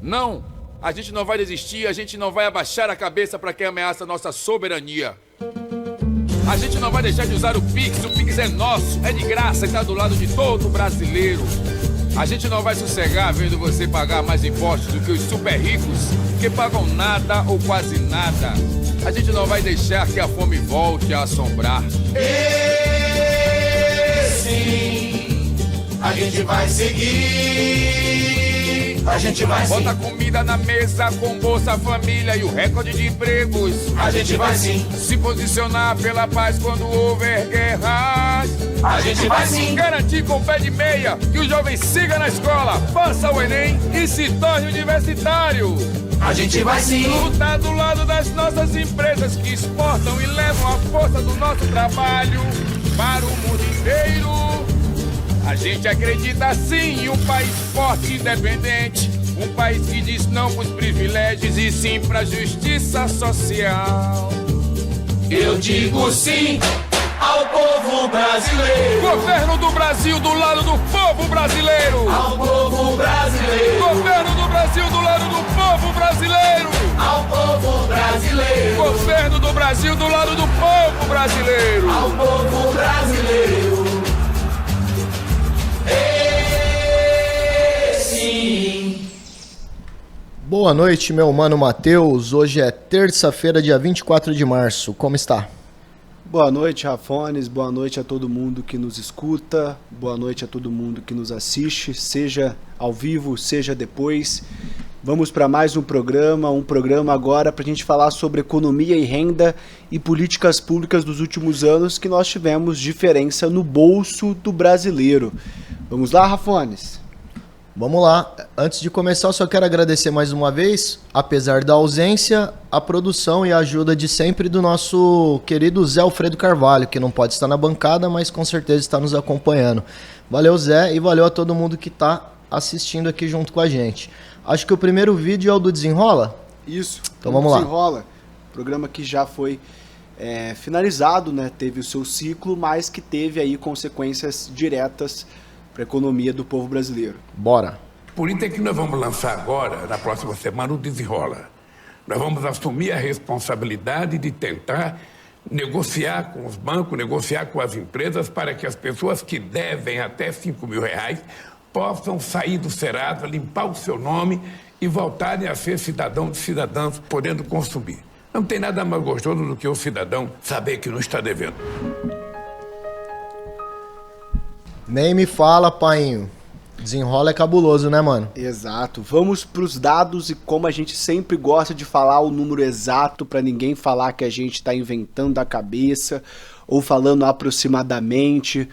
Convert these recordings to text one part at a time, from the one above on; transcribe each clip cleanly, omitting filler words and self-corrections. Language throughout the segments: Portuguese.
Não, a gente não vai desistir, a gente não vai abaixar a cabeça para quem ameaça nossa soberania. A gente não vai deixar de usar o Pix é nosso, é de graça e tá do lado de todo brasileiro. A gente não vai sossegar vendo você pagar mais impostos do que os super ricos, que pagam nada ou quase nada. A gente não vai deixar que a fome volte a assombrar. Sim, a gente vai seguir. A gente vai sim. Bota comida na mesa com Bolsa Família e o recorde de empregos. A gente vai sim. Se posicionar pela paz quando houver guerras. A gente vai sim. Garantir com pé de meia que o jovem siga na escola, faça o Enem e se torne universitário. A gente vai sim. Lutar do lado das nossas empresas que exportam e levam a força do nosso trabalho para o mundo inteiro. A gente acredita sim em um país forte e independente, um país que diz não pros privilégios e sim pra justiça social. Eu digo sim ao povo brasileiro. Governo do Brasil do lado do povo brasileiro. Ao povo brasileiro. Governo do Brasil do lado do povo brasileiro. Ao povo brasileiro. Governo do Brasil do lado do povo brasileiro. Ao povo brasileiro. Sim. Boa noite, meu mano Matheus. Hoje é terça-feira, dia 24 de março. Como está? Boa noite, Rafones. Boa noite a todo mundo que nos escuta. Boa noite a todo mundo que nos assiste, seja ao vivo, seja depois. Vamos para mais um programa agora para a gente falar sobre economia e renda e políticas públicas dos últimos anos que nós tivemos diferença no bolso do brasileiro. Vamos lá, Rafones? Vamos lá. Antes de começar, eu só quero agradecer mais uma vez, apesar da ausência, a produção e a ajuda de sempre do nosso querido Zé Alfredo Carvalho, que não pode estar na bancada, mas com certeza está nos acompanhando. Valeu, Zé, e valeu a todo mundo que está assistindo aqui junto com a gente. Acho que o primeiro vídeo é o do Desenrola? Isso. Então vamos lá. Desenrola, programa que já foi finalizado, né? Teve o seu ciclo, mas que teve aí consequências diretas para a economia do povo brasileiro. Bora. Por isso é que nós vamos lançar agora, na próxima semana, o Desenrola. Nós vamos assumir a responsabilidade de tentar negociar com os bancos, negociar com as empresas para que as pessoas que devem até R$5.000 possam sair do Serasa, limpar o seu nome e voltarem a ser cidadãos e cidadãs podendo consumir. Não tem nada mais gostoso do que o cidadão saber que não está devendo. Nem me fala, painho. Desenrola é cabuloso, né, mano? Exato. Vamos para os dados e como a gente sempre gosta de falar o número exato para ninguém falar que a gente está inventando a cabeça ou falando aproximadamente.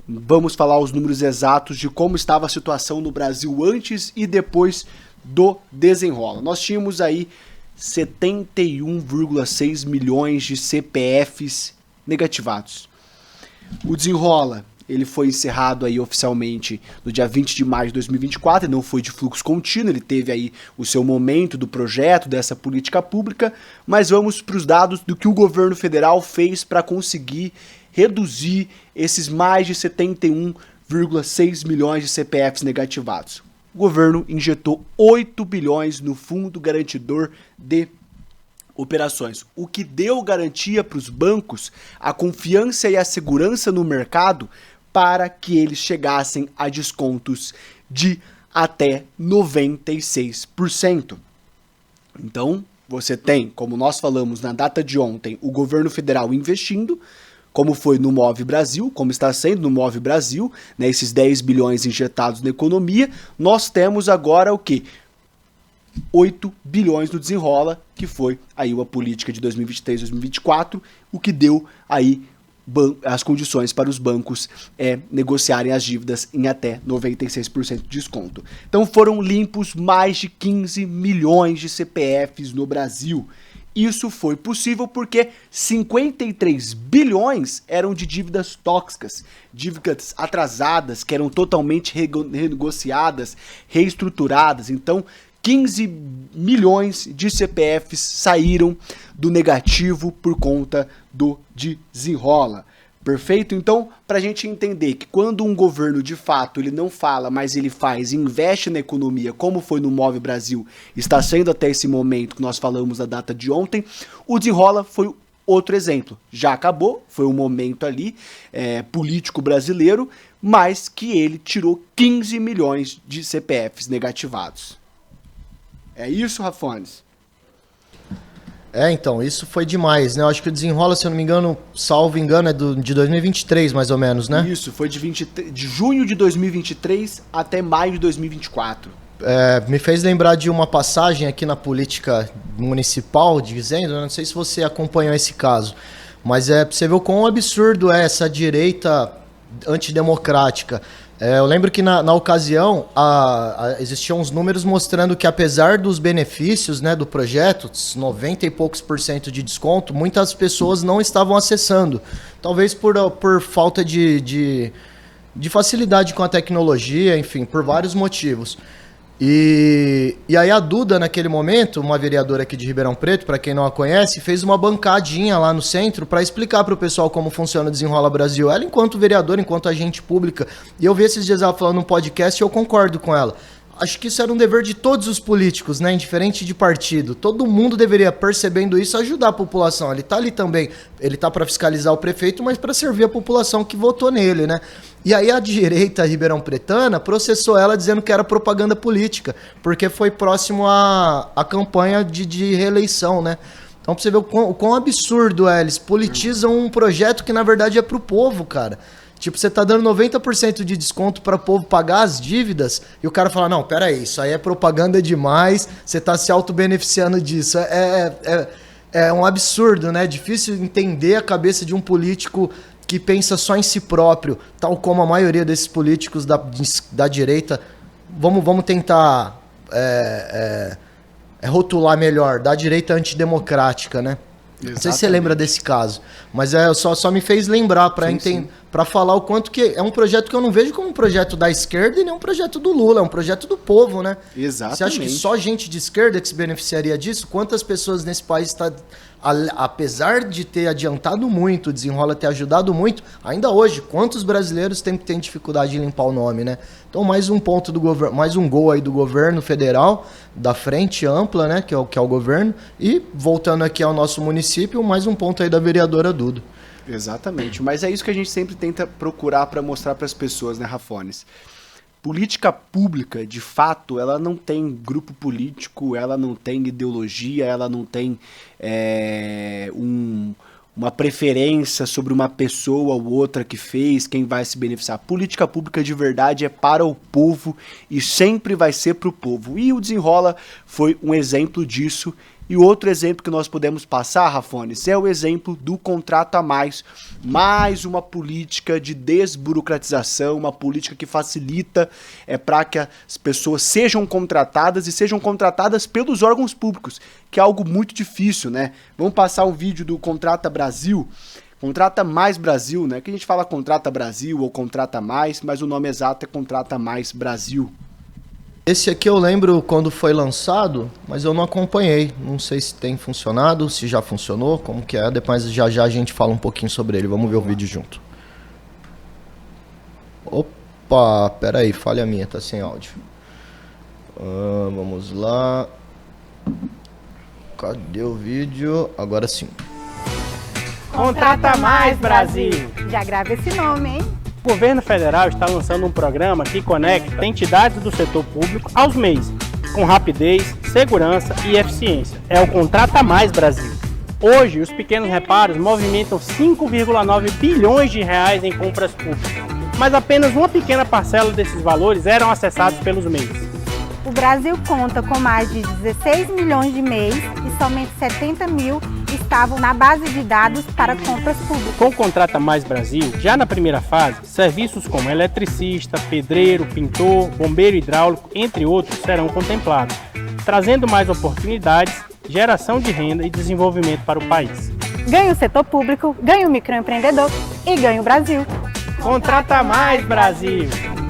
Vamos falar os números exatos de como estava a situação no Brasil antes e depois do Desenrola. Nós tínhamos aí 71,6 milhões de CPFs negativados. O Desenrola, ele foi encerrado aí oficialmente no dia 20 de maio de 2024, e não foi de fluxo contínuo, ele teve aí o seu momento do projeto, dessa política pública, mas vamos para os dados do que o governo federal fez para conseguir reduzir esses mais de 71,6 milhões de CPFs negativados. O governo injetou 8 bilhões no Fundo Garantidor de Operações, o que deu garantia para os bancos, a confiança e a segurança no mercado para que eles chegassem a descontos de até 96%. Então, você tem, como nós falamos na data de ontem, o governo federal investindo, como foi no Move Brasil, como está sendo no Move Brasil, né, esses 10 bilhões injetados na economia. Nós temos agora o quê? 8 bilhões no Desenrola, que foi aí uma política de 2023-2024, o que deu aí as condições para os bancos negociarem as dívidas em até 96% de desconto. Então foram limpos mais de 15 milhões de CPFs no Brasil. Isso foi possível porque 53 bilhões eram de dívidas tóxicas, dívidas atrasadas, que eram totalmente renegociadas, reestruturadas. Então 15 milhões de CPFs saíram do negativo por conta do Desenrola. Perfeito? Então, para a gente entender que quando um governo, de fato, ele não fala, mas ele faz, investe na economia, como foi no Move Brasil, está sendo até esse momento que nós falamos da data de ontem, o Desenrola foi outro exemplo. Já acabou, foi um momento ali político brasileiro, mas que ele tirou 15 milhões de CPFs negativados. É isso, Rafones? Então, isso foi demais, né? Eu acho que o Desenrola, se eu não me engano, salvo engano, é de 2023, mais ou menos, né? Isso, foi de junho de 2023 até maio de 2024. Me fez lembrar de uma passagem aqui na política municipal, dizendo, não sei se você acompanhou esse caso, mas pra você ver o quão absurdo é essa direita antidemocrática. Eu lembro que na ocasião existiam uns números mostrando que, apesar dos benefícios, né, do projeto, 90 e poucos % de desconto, muitas pessoas não estavam acessando. Talvez por falta de facilidade com a tecnologia, enfim, por vários motivos. E aí a Duda, naquele momento, uma vereadora aqui de Ribeirão Preto, para quem não a conhece, fez uma bancadinha lá no centro para explicar para o pessoal como funciona o Desenrola Brasil. Ela, enquanto vereadora, enquanto agente pública, e eu vi esses dias ela falando num podcast e eu concordo com ela. Acho que isso era um dever de todos os políticos, né? Indiferente de partido. Todo mundo deveria, percebendo isso, ajudar a população. Ele tá ali também, ele tá para fiscalizar o prefeito, mas para servir a população que votou nele, né? E aí a direita ribeirão-pretana processou ela dizendo que era propaganda política, porque foi próximo à campanha de reeleição, né? Então pra você ver o quão absurdo é, eles politizam um projeto que na verdade é pro povo, cara. Tipo, você tá dando 90% de desconto para o povo pagar as dívidas e o cara fala, não, peraí, isso aí é propaganda demais, você tá se auto-beneficiando disso. É um absurdo, né? É difícil entender a cabeça de um político que pensa só em si próprio, tal como a maioria desses políticos da direita. Vamos tentar rotular melhor, da direita antidemocrática, né? Exatamente. Não sei se você lembra desse caso, mas só me fez lembrar para falar o quanto que é um projeto que eu não vejo como um projeto da esquerda e nem um projeto do Lula, é um projeto do povo, né? Exatamente. Você acha que só gente de esquerda que se beneficiaria disso? Quantas pessoas nesse país apesar de ter adiantado muito, o Desenrola ter ajudado muito, ainda hoje, quantos brasileiros têm dificuldade de limpar o nome, né? Então, mais um ponto do governo, mais um gol aí do governo federal, da frente ampla, né, que é o governo, e voltando aqui ao nosso município, mais um ponto aí da vereadora Duda. Exatamente, mas é isso que a gente sempre tenta procurar para mostrar para as pessoas, né, Rafones? Política pública, de fato, ela não tem grupo político, ela não tem ideologia, ela não tem uma preferência sobre uma pessoa ou outra que fez, quem vai se beneficiar. Política pública de verdade é para o povo e sempre vai ser para o povo. E o Desenrola foi um exemplo disso. E outro exemplo que nós podemos passar, Rafones, é o exemplo do Contrata Mais uma política de desburocratização, uma política que facilita para que as pessoas sejam contratadas e sejam contratadas pelos órgãos públicos, que é algo muito difícil, né? Vamos passar um vídeo do Contrata Brasil, Contrata Mais Brasil, né? Que a gente fala Contrata Brasil ou Contrata Mais, mas o nome exato é Contrata Mais Brasil. Esse aqui eu lembro quando foi lançado, mas eu não acompanhei. Não sei se tem funcionado, se já funcionou, como que é. Depois já a gente fala um pouquinho sobre ele. Vamos ver o vídeo junto. Opa, peraí, falha minha, tá sem áudio. Vamos lá. Cadê o vídeo? Agora sim. Contrata Mais Brasil. Já grava esse nome, hein? O governo federal está lançando um programa que conecta entidades do setor público aos MEIs, com rapidez, segurança e eficiência. É o Contrata Mais Brasil. Hoje, os pequenos reparos movimentam 5,9 bilhões de reais em compras públicas, mas apenas uma pequena parcela desses valores eram acessados pelos MEIs. O Brasil conta com mais de 16 milhões de MEIs e somente 70 mil estavam na base de dados para compras públicas. Com o Contrata Mais Brasil, já na primeira fase, serviços como eletricista, pedreiro, pintor, bombeiro hidráulico, entre outros, serão contemplados, trazendo mais oportunidades, geração de renda e desenvolvimento para o país. Ganha o setor público, ganha o microempreendedor e ganha o Brasil. Contrata Mais Brasil!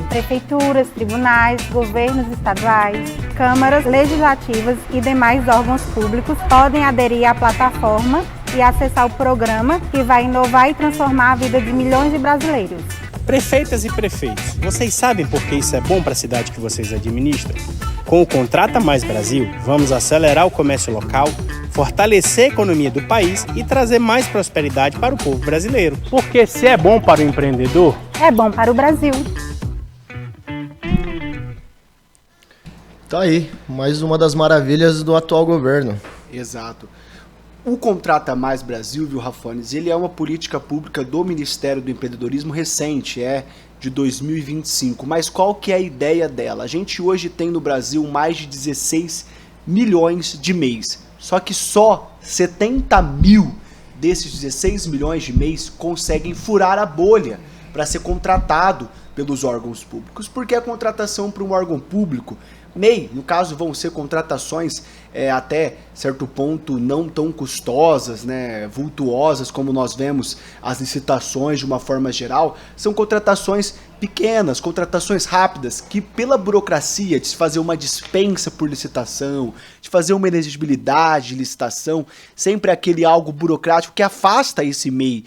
Prefeituras, tribunais, governos estaduais, câmaras legislativas e demais órgãos públicos podem aderir à plataforma e acessar o programa que vai inovar e transformar a vida de milhões de brasileiros. Prefeitas e prefeitos, vocês sabem por que isso é bom para a cidade que vocês administram? Com o Contrata Mais Brasil, vamos acelerar o comércio local, fortalecer a economia do país e trazer mais prosperidade para o povo brasileiro. Porque se é bom para o empreendedor, É bom para o Brasil. Tá aí, mais uma das maravilhas do atual governo. Exato. O Contrata Mais Brasil, viu, Rafones, ele é uma política pública do Ministério do Empreendedorismo recente, de 2025. Mas qual que é a ideia dela? A gente hoje tem no Brasil mais de 16 milhões de MEIs. Só que só 70 mil desses 16 milhões de MEIs conseguem furar a bolha para ser contratado pelos órgãos públicos. Porque a contratação para um órgão público, MEI, no caso, vão ser contratações até certo ponto não tão custosas, né, vultuosas, como nós vemos as licitações de uma forma geral. São contratações pequenas, contratações rápidas, que pela burocracia de se fazer uma dispensa por licitação, de fazer uma inexigibilidade de licitação, sempre aquele algo burocrático que afasta esse MEI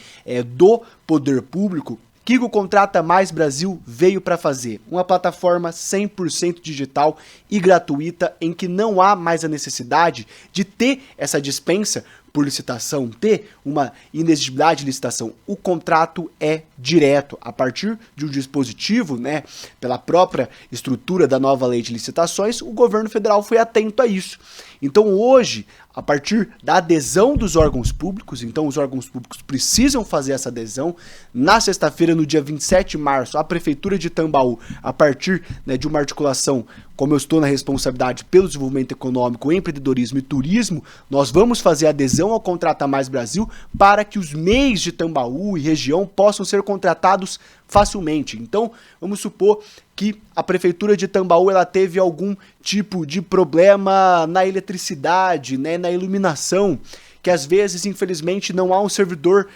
do poder público. O que o Contrata Mais Brasil veio para fazer? Uma plataforma 100% digital e gratuita em que não há mais a necessidade de ter essa dispensa por licitação, ter uma inexigibilidade de licitação. O contrato é direto a partir de um dispositivo, né, pela própria estrutura da nova lei de licitações. O governo federal foi atento a isso. Então hoje, a partir da adesão dos órgãos públicos, então os órgãos públicos precisam fazer essa adesão. Na sexta-feira, no dia 27 de março, a Prefeitura de Tambaú, a partir, né, de uma articulação, como eu estou na responsabilidade pelo desenvolvimento econômico, empreendedorismo e turismo, nós vamos fazer a adesão ao Contrata Mais Brasil para que os MEIs de Tambaú e região possam ser contratados facilmente. Então, vamos supor que a Prefeitura de Tambaú ela teve algum tipo de problema na eletricidade, né, na iluminação, que às vezes, infelizmente, não há um servidor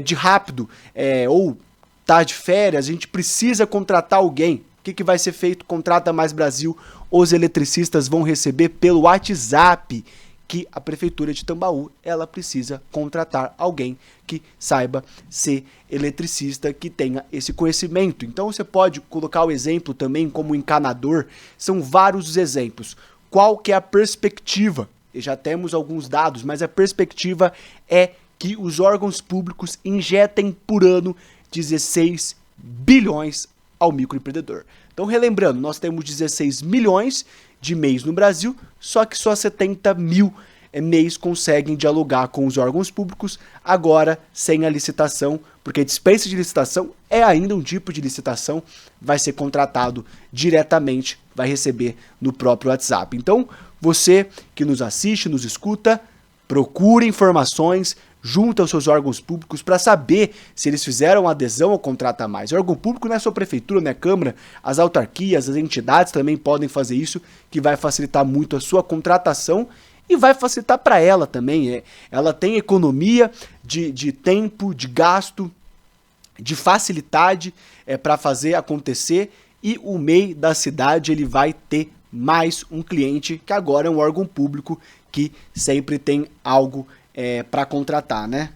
de rápido, ou tá de férias, a gente precisa contratar alguém. O que vai ser feito? Contrata Mais Brasil, os eletricistas vão receber pelo WhatsApp que a Prefeitura de Tambaú ela precisa contratar alguém que saiba ser eletricista, que tenha esse conhecimento. Então você pode colocar o exemplo também como encanador, são vários exemplos. Qual que é a perspectiva? E já temos alguns dados, mas a perspectiva é que os órgãos públicos injetem por ano 16 bilhões ao microempreendedor. Então, relembrando, nós temos 16 milhões de MEIs no Brasil, só que só 70 mil MEIs conseguem dialogar com os órgãos públicos, agora sem a licitação, porque a dispensa de licitação é ainda um tipo de licitação, vai ser contratado diretamente, vai receber no próprio WhatsApp. Então, você que nos assiste, nos escuta, procure informações, junto aos seus órgãos públicos para saber se eles fizeram adesão ao Contrata Mais. O órgão público não é só a prefeitura, não é a Câmara, as autarquias, as entidades também podem fazer isso, que vai facilitar muito a sua contratação e vai facilitar para ela também. Ela tem economia de tempo, de gasto, de facilidade para fazer acontecer, e o MEI da cidade ele vai ter mais um cliente, que agora é um órgão público que sempre tem algo para contratar, né?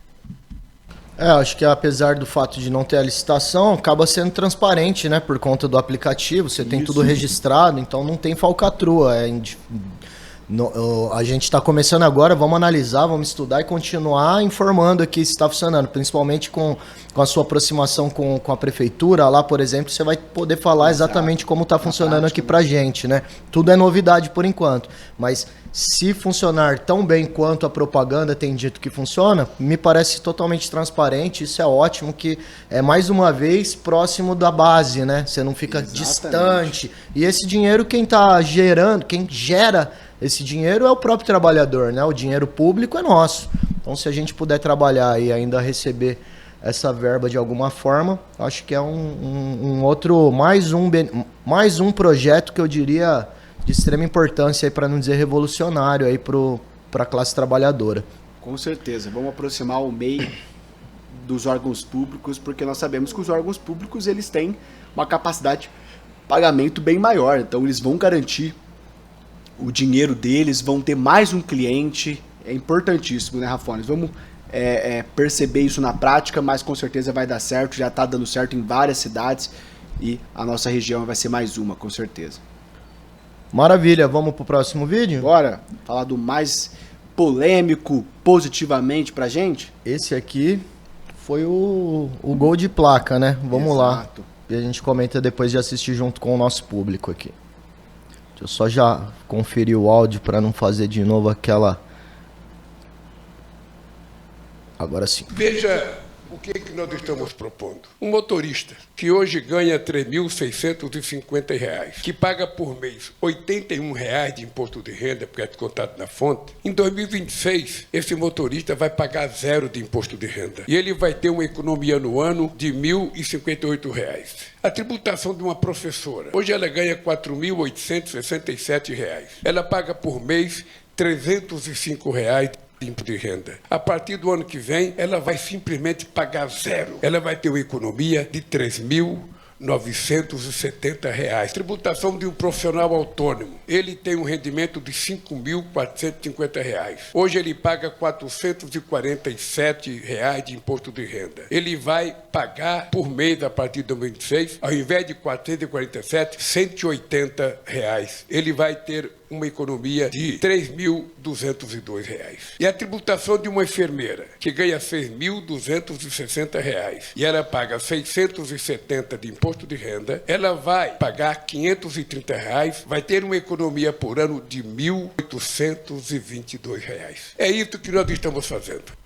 Acho que apesar do fato de não ter a licitação, acaba sendo transparente, né? Por conta do aplicativo, você tem tudo registrado, então não tem falcatrua. A gente está começando agora, vamos analisar, vamos estudar e continuar informando aqui se está funcionando, principalmente com a sua aproximação com a prefeitura. Lá, por exemplo, você vai poder falar exatamente como está funcionando aqui pra gente, né? Tudo é novidade por enquanto, mas se funcionar tão bem quanto a propaganda tem dito que funciona, me parece totalmente transparente. Isso é ótimo, que é mais uma vez próximo da base, né? Você não fica distante. E esse dinheiro, quem tá gerando, quem gera esse dinheiro é o próprio trabalhador, né? O dinheiro público é nosso. Então, se a gente puder trabalhar e ainda receber essa verba de alguma forma, acho que é mais um projeto que eu diria de extrema importância, para não dizer revolucionário, para a classe trabalhadora. Com certeza, vamos aproximar o MEI dos órgãos públicos, porque nós sabemos que os órgãos públicos eles têm uma capacidade de pagamento bem maior, então eles vão garantir o dinheiro deles, vão ter mais um cliente. É importantíssimo, né, Rafones? Vamos perceber isso na prática, mas com certeza vai dar certo, já está dando certo em várias cidades e a nossa região vai ser mais uma, com certeza. Maravilha, vamos pro próximo vídeo? Bora falar do mais polêmico positivamente pra gente? Esse aqui foi o gol de placa, né? Vamos lá. E a gente comenta depois de assistir junto com o nosso público aqui. Deixa eu só já conferir o áudio para não fazer de novo aquela... Agora sim. Veja o que nós estamos propondo. Um motorista que hoje ganha R$ 3.650, que paga por mês R$ 81 de imposto de renda, porque é descontado na fonte, em 2026, esse motorista vai pagar 0 de imposto de renda. E ele vai ter uma economia no ano de R$ 1.058. A tributação de uma professora, hoje ela ganha R$ 4.867. Ela paga por mês R$ 305 de renda. A partir do ano que vem, ela vai simplesmente pagar 0. Ela vai ter uma economia de R$ 3.970. Tributação de um profissional autônomo. Ele tem um rendimento de R$ 5.450. Hoje ele paga R$ 447 de imposto de renda. Ele vai pagar por mês, a partir de 2026, ao invés de 447, R$ 180. Ele vai ter uma economia de R$ 3.202. E a tributação de uma enfermeira, que ganha R$ 6.260, e ela paga R$ 670 de imposto de renda, ela vai pagar R$ 530, vai ter uma economia por ano de R$ 1.822. É isso que nós estamos fazendo.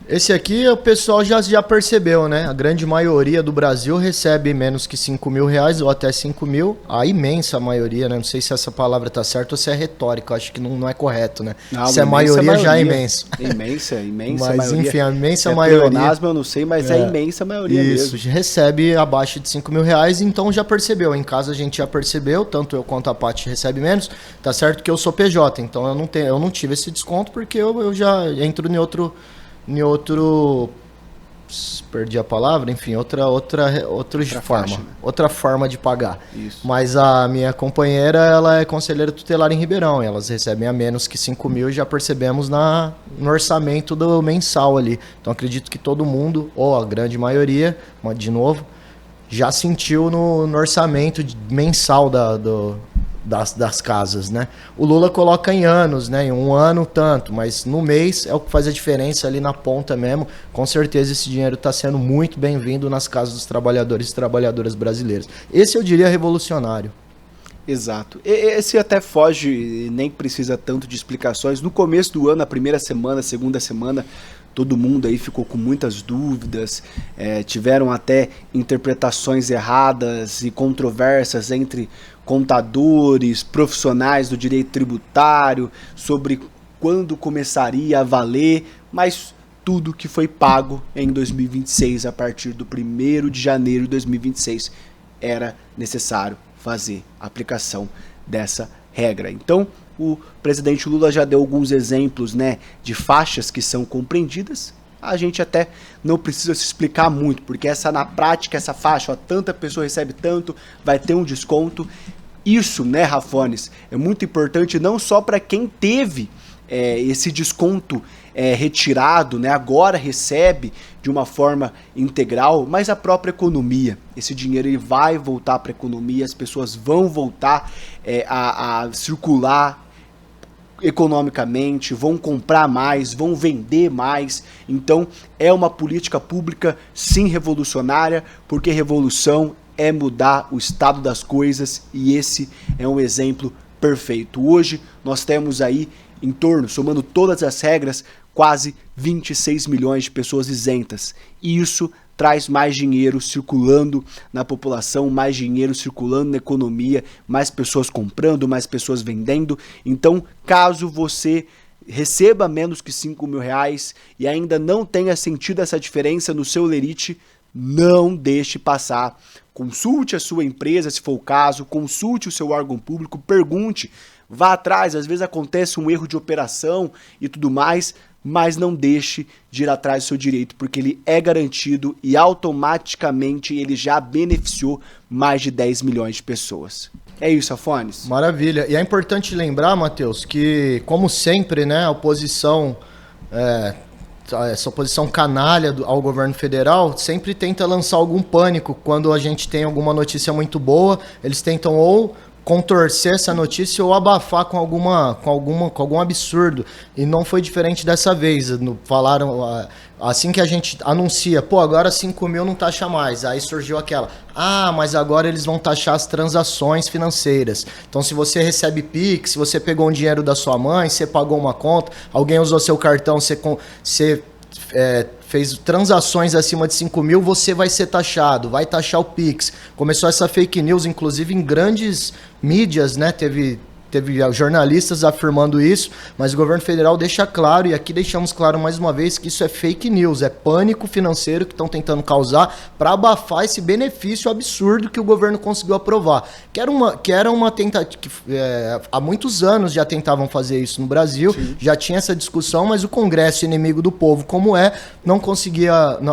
Esse aqui o pessoal já percebeu, né? A grande maioria do Brasil recebe menos que R$5.000 ou até 5.000. A imensa maioria, né? Não sei se essa palavra tá certa ou se é retórica. Eu acho que não é correto, né? Não, se é maioria, já é imensa. Imensa mas, maioria. Enfim, a imensa se maioria... eu não sei, mas é a imensa maioria isso, mesmo. recebe abaixo de R$5.000, então já percebeu. Em casa a gente já percebeu, tanto eu quanto a Paty recebe menos. Tá certo que eu sou PJ, então eu não tive esse desconto porque eu já entro em outro... perdi a palavra, enfim, outra forma, faixa, né? Outra forma de pagar. Isso. Mas a minha companheira, ela é conselheira tutelar em Ribeirão, e elas recebem a menos que 5.000, já percebemos no orçamento do mensal ali. Então acredito que todo mundo, ou a grande maioria, de novo, já sentiu no orçamento mensal das casas, né? O Lula coloca em anos, né? Em um ano tanto, mas no mês é o que faz a diferença ali na ponta mesmo. Com certeza esse dinheiro está sendo muito bem-vindo nas casas dos trabalhadores e trabalhadoras brasileiras. Esse eu diria revolucionário. Exato. Esse até foge e nem precisa tanto de explicações. No começo do ano, a primeira semana, a segunda semana, todo mundo aí ficou com muitas dúvidas, tiveram até interpretações erradas e controversas entre contadores, profissionais do direito tributário, sobre quando começaria a valer, mas tudo que foi pago em 2026, a partir do 1º de janeiro de 2026, era necessário fazer a aplicação dessa regra. Então, o presidente Lula já deu alguns exemplos, né, de faixas que são compreendidas. A gente até não precisa se explicar muito, porque na prática, essa faixa, tanta pessoa recebe tanto, vai ter um desconto. Isso, né, Rafones, é muito importante não só para quem teve esse desconto retirado, né, agora recebe de uma forma integral, mas a própria economia. Esse dinheiro ele vai voltar para a economia, as pessoas vão voltar a circular economicamente, vão comprar mais, vão vender mais. Então é uma política pública sim revolucionária, porque revolução é mudar o estado das coisas, e esse é um exemplo perfeito. Hoje nós temos aí em torno, somando todas as regras, quase 26 milhões de pessoas isentas. E isso traz mais dinheiro circulando na população, mais dinheiro circulando na economia, mais pessoas comprando, mais pessoas vendendo. Então, caso você receba menos que R$5.000 e ainda não tenha sentido essa diferença no seu lerite, não deixe passar. Consulte a sua empresa, se for o caso, consulte o seu órgão público, pergunte, vá atrás. Às vezes acontece um erro de operação e tudo mais, mas não deixe de ir atrás do seu direito, porque ele é garantido e automaticamente ele já beneficiou mais de 10 milhões de pessoas. É isso, Afones? Maravilha. E é importante lembrar, Matheus, que, como sempre, né, a oposição essa oposição canalha ao governo federal sempre tenta lançar algum pânico quando a gente tem alguma notícia muito boa. Eles tentam ou contorcer essa notícia ou abafar com algum absurdo. E não foi diferente dessa vez. Falaram, assim que a gente anuncia, agora 5 mil não taxa mais. Aí surgiu aquela, mas agora eles vão taxar as transações financeiras. Então, se você recebe Pix, se você pegou um dinheiro da sua mãe, você pagou uma conta, alguém usou seu cartão, você fez transações acima de 5 mil, você vai ser taxado, vai taxar o Pix. Começou essa fake news, inclusive em grandes mídias, né? Teve jornalistas afirmando isso, mas o governo federal deixa claro, e aqui deixamos claro mais uma vez, que isso é fake news, é pânico financeiro que estão tentando causar para abafar esse benefício absurdo que o governo conseguiu aprovar. Que era uma tentativa, há muitos anos já tentavam fazer isso no Brasil. Sim. Já tinha essa discussão, mas o Congresso, inimigo do povo como a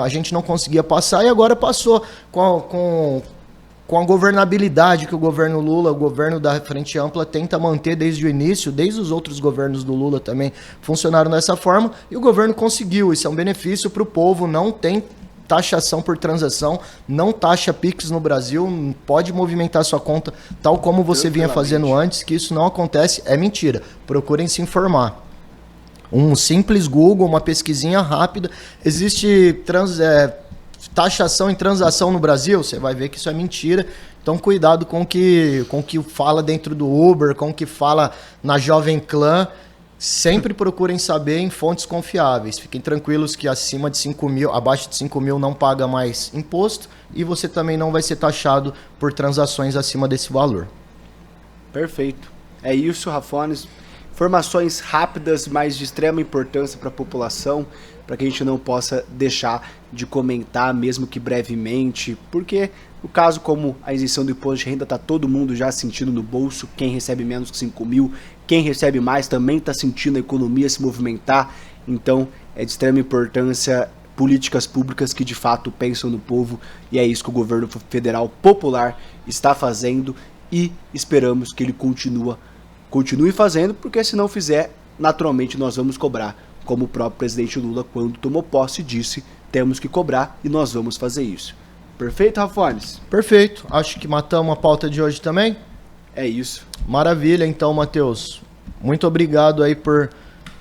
gente não conseguia passar, e agora passou com a governabilidade que o governo Lula, o governo da Frente Ampla, tenta manter desde o início, desde os outros governos do Lula também funcionaram dessa forma, e o governo conseguiu. Isso é um benefício para o povo, não tem taxação por transação, não taxa Pix no Brasil, pode movimentar sua conta tal como você vinha fazendo antes, que isso não acontece, é mentira. Procurem se informar. Um simples Google, uma pesquisinha rápida, existe taxação em transação no Brasil, você vai ver que isso é mentira. Então cuidado com o que fala dentro do Uber, com o que fala na Jovem Clã. Sempre procurem saber em fontes confiáveis. Fiquem tranquilos que acima de 5 mil, abaixo de 5 mil não paga mais imposto, e você também não vai ser taxado por transações acima desse valor. Perfeito. É isso, Rafones. Informações rápidas, mas de extrema importância para a população, para que a gente não possa deixar de comentar, mesmo que brevemente, porque no caso como a isenção do imposto de renda está todo mundo já sentindo no bolso, quem recebe menos que 5 mil, quem recebe mais também está sentindo a economia se movimentar, então é de extrema importância políticas públicas que de fato pensam no povo, e é isso que o governo federal popular está fazendo, e esperamos que ele continue fazendo, porque se não fizer, naturalmente nós vamos cobrar, como o próprio presidente Lula, quando tomou posse, disse, temos que cobrar e nós vamos fazer isso. Perfeito, Rafones? Perfeito. Acho que matamos a pauta de hoje também. É isso. Maravilha, então, Matheus. Muito obrigado aí por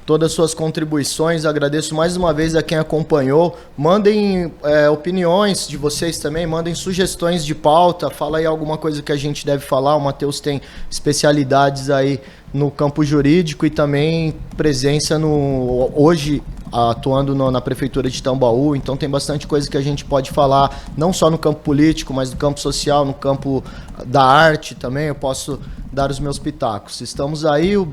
todas as suas contribuições. Agradeço mais uma vez a quem acompanhou. Mandem opiniões de vocês também, mandem sugestões de pauta. Fala aí alguma coisa que a gente deve falar. O Matheus tem especialidades aí no campo jurídico e também presença hoje atuando na Prefeitura de Tambaú, então tem bastante coisa que a gente pode falar, não só no campo político, mas no campo social, no campo da arte também, eu posso dar os meus pitacos. Estamos aí, o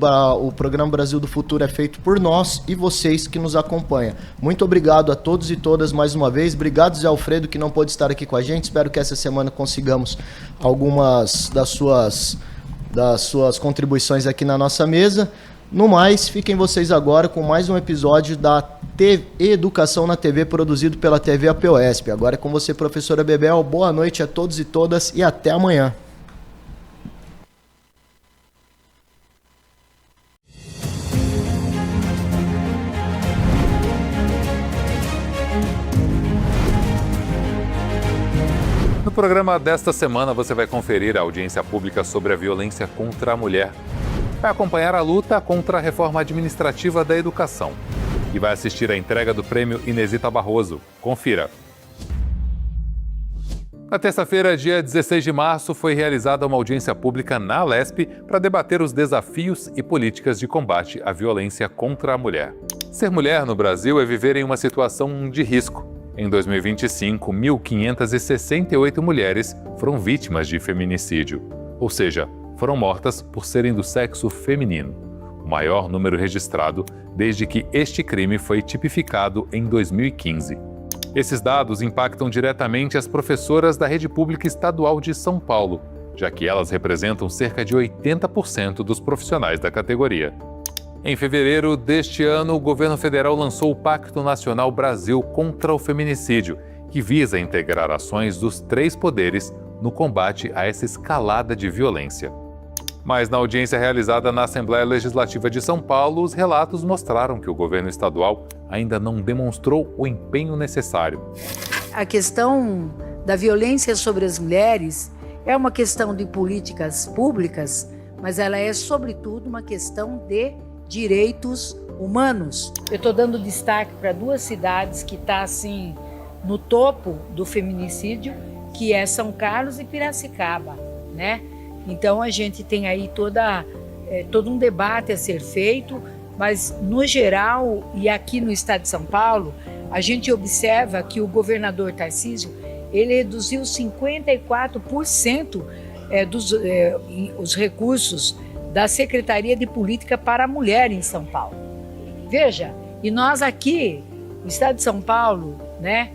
programa Brasil do Futuro é feito por nós e vocês que nos acompanham. Muito obrigado a todos e todas mais uma vez, obrigado Zé Alfredo que não pôde estar aqui com a gente, espero que essa semana consigamos algumas das suas contribuições aqui na nossa mesa. No mais, fiquem vocês agora com mais um episódio da Educação na TV, produzido pela TV APOESP. Agora é com você, professora Bebel. Boa noite a todos e todas e até amanhã. No programa desta semana você vai conferir a audiência pública sobre a violência contra a mulher. Vai acompanhar a luta contra a reforma administrativa da educação. E vai assistir à entrega do prêmio Inesita Barroso. Confira. Na terça-feira, dia 16 de março, foi realizada uma audiência pública na Alesp para debater os desafios e políticas de combate à violência contra a mulher. Ser mulher no Brasil é viver em uma situação de risco. Em 2025, 1.568 mulheres foram vítimas de feminicídio, ou seja, foram mortas por serem do sexo feminino, o maior número registrado desde que este crime foi tipificado em 2015. Esses dados impactam diretamente as professoras da rede pública estadual de São Paulo, já que elas representam cerca de 80% dos profissionais da categoria. Em fevereiro deste ano, o governo federal lançou o Pacto Nacional Brasil contra o Feminicídio, que visa integrar ações dos 3 poderes no combate a essa escalada de violência. Mas na audiência realizada na Assembleia Legislativa de São Paulo, os relatos mostraram que o governo estadual ainda não demonstrou o empenho necessário. A questão da violência sobre as mulheres é uma questão de políticas públicas, mas ela é, sobretudo, uma questão de direitos humanos. Eu estou dando destaque para 2 cidades que estão, assim, no topo do feminicídio, que é São Carlos e Piracicaba, né? Então a gente tem aí todo um debate a ser feito, mas no geral, e aqui no estado de São Paulo, a gente observa que o governador Tarcísio, ele reduziu 54% os recursos da Secretaria de Política para a Mulher em São Paulo. Veja, e nós aqui, o estado de São Paulo, né,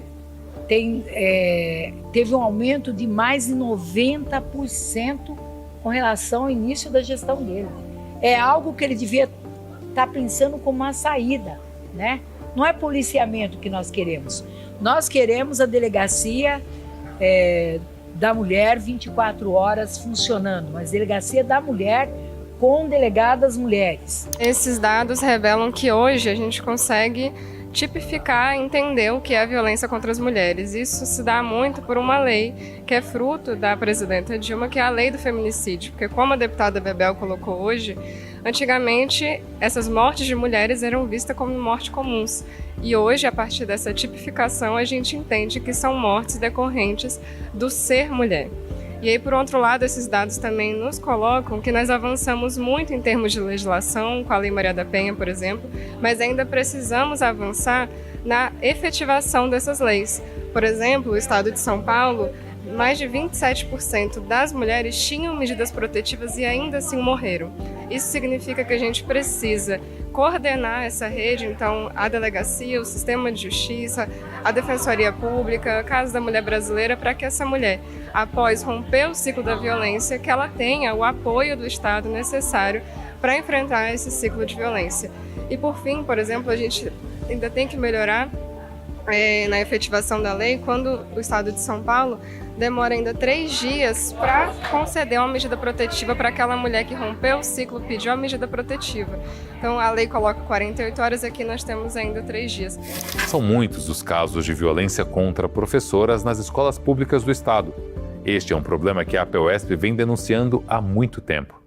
teve um aumento de mais de 90% com relação ao início da gestão dele. É algo que ele devia estar pensando como uma saída, né? Não é policiamento que nós queremos. Nós queremos a delegacia da mulher 24 horas funcionando, mas delegacia da mulher com delegadas mulheres. Esses dados revelam que hoje a gente consegue tipificar, entender o que é a violência contra as mulheres. Isso se dá muito por uma lei que é fruto da presidenta Dilma, que é a lei do feminicídio, porque como a deputada Bebel colocou hoje, antigamente essas mortes de mulheres eram vistas como mortes comuns. E hoje, a partir dessa tipificação, a gente entende que são mortes decorrentes do ser mulher. E aí, por outro lado, esses dados também nos colocam que nós avançamos muito em termos de legislação, com a Lei Maria da Penha, por exemplo, mas ainda precisamos avançar na efetivação dessas leis. Por exemplo, o estado de São Paulo, mais de 27% das mulheres tinham medidas protetivas e ainda assim morreram. Isso significa que a gente precisa coordenar essa rede, então a delegacia, o sistema de justiça, a Defensoria Pública, a Casa da Mulher Brasileira, para que essa mulher, após romper o ciclo da violência, que ela tenha o apoio do Estado necessário para enfrentar esse ciclo de violência. E por fim, por exemplo, a gente ainda tem que melhorar na efetivação da lei, quando o Estado de São Paulo demora ainda 3 dias para conceder uma medida protetiva para aquela mulher que rompeu o ciclo, pediu a medida protetiva. Então a lei coloca 48 horas e aqui nós temos ainda 3 dias. São muitos os casos de violência contra professoras nas escolas públicas do estado. Este é um problema que a APUESP vem denunciando há muito tempo.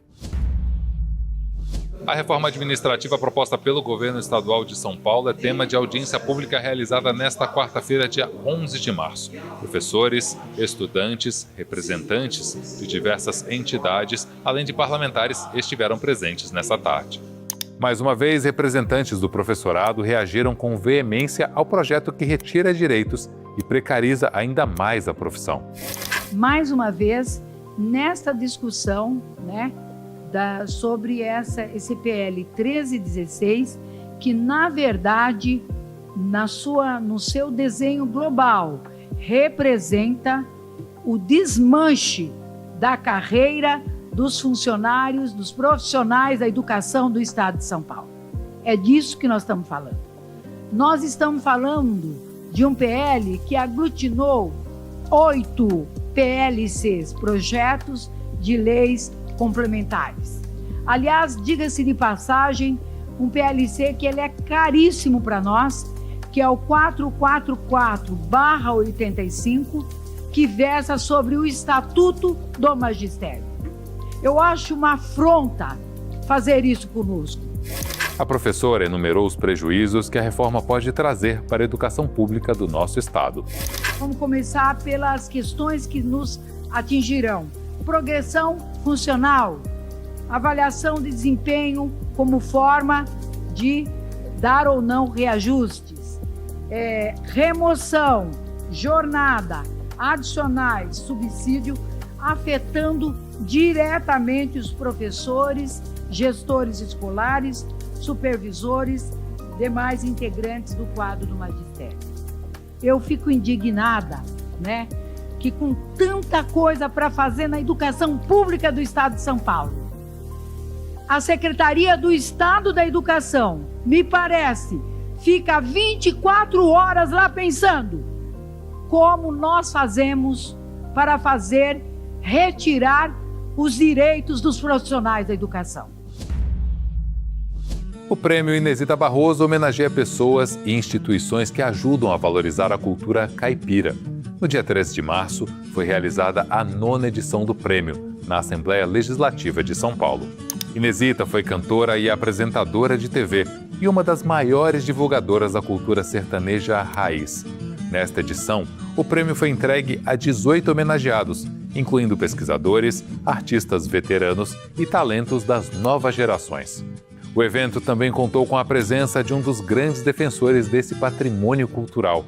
A reforma administrativa proposta pelo governo estadual de São Paulo é tema de audiência pública realizada nesta quarta-feira, dia 11 de março. Professores, estudantes, representantes de diversas entidades, além de parlamentares, estiveram presentes nessa tarde. Mais uma vez, representantes do professorado reagiram com veemência ao projeto que retira direitos e precariza ainda mais a profissão. Mais uma vez, nesta discussão, sobre esse PL 1316, que na verdade, no seu desenho global, representa o desmanche da carreira dos funcionários, dos profissionais da educação do Estado de São Paulo. É disso que nós estamos falando. Nós estamos falando de um PL que aglutinou 8 PLCs, projetos de leis complementares. Aliás, diga-se de passagem, um PLC que ele é caríssimo para nós, que é o 444/85, que versa sobre o Estatuto do Magistério. Eu acho uma afronta fazer isso conosco. A professora enumerou os prejuízos que a reforma pode trazer para a educação pública do nosso estado. Vamos começar pelas questões que nos atingirão. Progressão funcional, avaliação de desempenho como forma de dar ou não reajustes, remoção, jornada, adicionais, subsídio, afetando diretamente os professores, gestores escolares, supervisores, demais integrantes do quadro do magistério. Eu fico indignada, que com tanta coisa para fazer na educação pública do Estado de São Paulo, a Secretaria do Estado da Educação, me parece, fica 24 horas lá pensando como nós fazemos para retirar os direitos dos profissionais da educação. O Prêmio Inesita Barroso homenageia pessoas e instituições que ajudam a valorizar a cultura caipira. No dia 13 de março, foi realizada a 9ª edição do prêmio, na Assembleia Legislativa de São Paulo. Inesita foi cantora e apresentadora de TV e uma das maiores divulgadoras da cultura sertaneja raiz. Nesta edição, o prêmio foi entregue a 18 homenageados, incluindo pesquisadores, artistas veteranos e talentos das novas gerações. O evento também contou com a presença de um dos grandes defensores desse patrimônio cultural.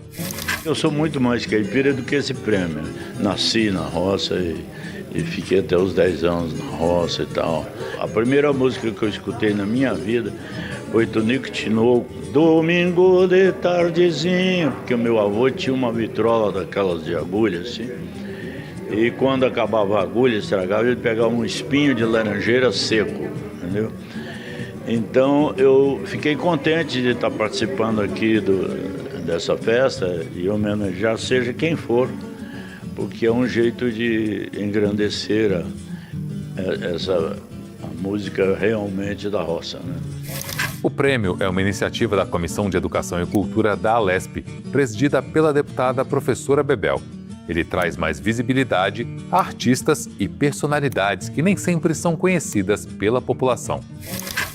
Eu sou muito mais caipira do que esse prêmio. Nasci na roça e fiquei até os 10 anos na roça e tal. A primeira música que eu escutei na minha vida foi Tonico Tinoco, Domingo de Tardezinha, porque o meu avô tinha uma vitrola daquelas de agulha, assim. E quando acabava a agulha, estragava, ele pegava um espinho de laranjeira seco, entendeu? Então eu fiquei contente de estar participando aqui dessa festa e homenagear seja quem for, porque é um jeito de engrandecer a música realmente da roça, né? O prêmio é uma iniciativa da Comissão de Educação e Cultura da Alesp, presidida pela deputada professora Bebel. Ele traz mais visibilidade a artistas e personalidades que nem sempre são conhecidas pela população.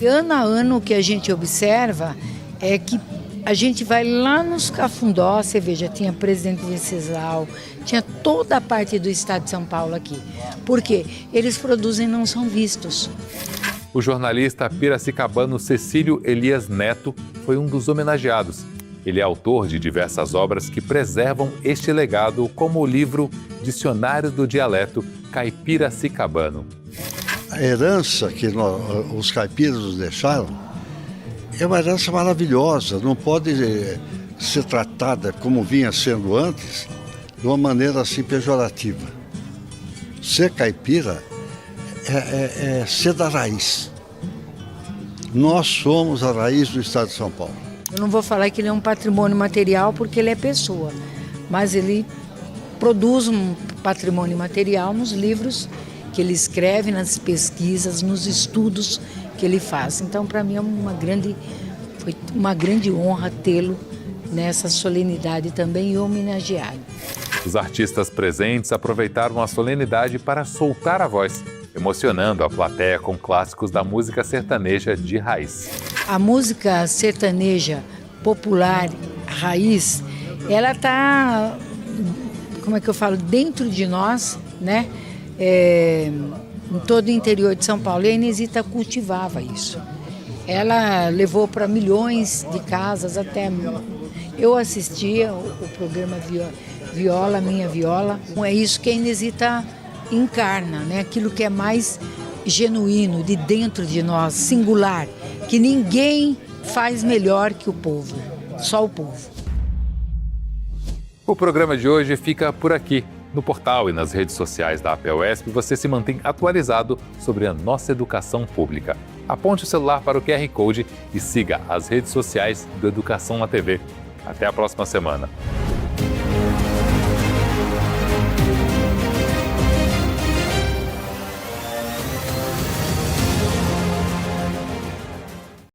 Ano a ano o que a gente observa é que a gente vai lá nos Cafundó, você veja, tinha Presidente Venceslau, tinha toda a parte do estado de São Paulo aqui. Por quê? Eles produzem e não são vistos. O jornalista piracicabano Cecílio Elias Neto foi um dos homenageados. Ele é autor de diversas obras que preservam este legado, como o livro Dicionário do Dialeto Caipiracicabano. A herança que os caipiras nos deixaram é uma herança maravilhosa, não pode ser tratada como vinha sendo antes, de uma maneira assim pejorativa. Ser caipira é ser da raiz. Nós somos a raiz do estado de São Paulo. Eu não vou falar que ele é um patrimônio material porque ele é pessoa, mas ele produz um patrimônio material nos livros que ele escreve, nas pesquisas, nos estudos que ele faz. Então, para mim, foi uma grande honra tê-lo nessa solenidade também e homenageado. Os artistas presentes aproveitaram a solenidade para soltar a voz, emocionando a plateia com clássicos da música sertaneja de raiz. A música sertaneja popular, raiz, ela está, dentro de nós, né? Em todo o interior de São Paulo. E a Inesita cultivava isso. Ela levou para milhões de casas, até eu assistia o programa Viola, Minha Viola. É isso que a Inesita encarna, né? Aquilo que é mais genuíno, de dentro de nós, singular, que ninguém faz melhor que o povo, só o povo. O programa de hoje fica por aqui. No portal e nas redes sociais da APUESP, você se mantém atualizado sobre a nossa educação pública. Aponte o celular para o QR Code e siga as redes sociais do Educação na TV. Até a próxima semana.